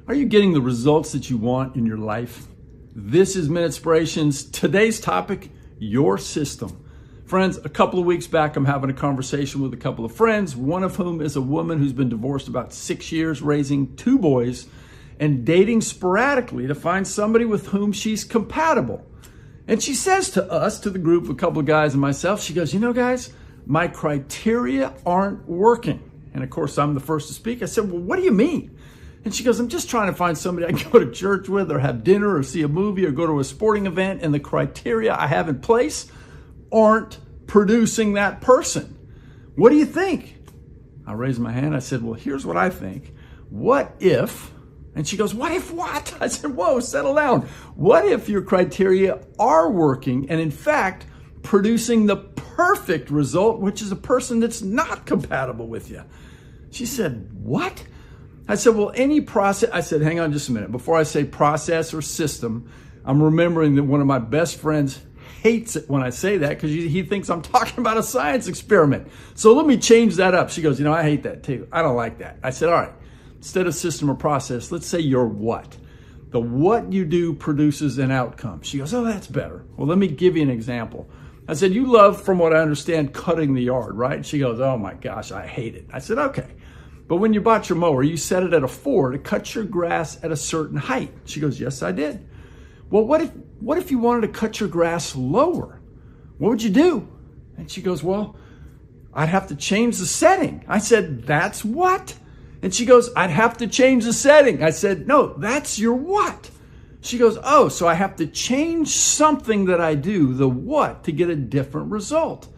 Are you getting the results that you want in your life? This is Minutspirations. Today's topic, your system. Friends, a couple of weeks back, I'm having a conversation with a couple of friends, one of whom is a woman who's been divorced about 6 years, raising 2 boys, and dating sporadically to find somebody with whom she's compatible. And she says to us, to the group, a couple of guys and myself, she goes, guys, my criteria aren't working. And of course, I'm the first to speak. I said, well, what do you mean? And she goes, I'm just trying to find somebody I can go to church with or have dinner or see a movie or go to a sporting event, and the criteria I have in place aren't producing that person. What do you think? I raised my hand. I said, well, here's what I think. What if, and she goes, what if what? I said, whoa, settle down. What if your criteria are working and in fact producing the perfect result, which is a person that's not compatible with you? She said, what? I said, well, any process, I said, hang on just a minute. Before I say process or system, I'm remembering that one of my best friends hates it when I say that because he thinks I'm talking about a science experiment. So let me change that up. She goes, I hate that too. I don't like that. I said, all right, instead of system or process, let's say your what. The what you do produces an outcome. She goes, oh, that's better. Well, let me give you an example. I said, you love, from what I understand, cutting the yard, right? She goes, oh my gosh, I hate it. I said, okay. But when you bought your mower, you set it at a 4 to cut your grass at a certain height. She goes, yes, I did. Well, what if you wanted to cut your grass lower? What would you do? And she goes, well, I'd have to change the setting. I said, that's what? And she goes, I'd have to change the setting. I said, no, that's your what? She goes, oh, so I have to change something that I do, the what, to get a different result.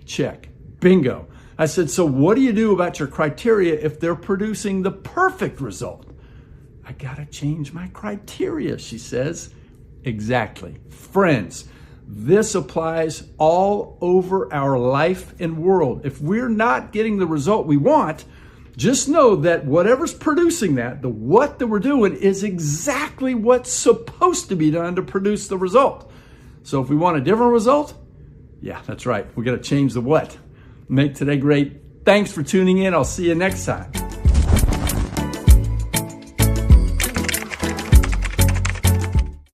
Check. Bingo. I said, so what do you do about your criteria if they're producing the perfect result? I got to change my criteria, she says. Exactly. Friends, this applies all over our life and world. If we're not getting the result we want, just know that whatever's producing that, the what that we're doing, is exactly what's supposed to be done to produce the result. So if we want a different result, yeah, that's right. We got to change the what. Make today great. Thanks for tuning in. I'll see you next time.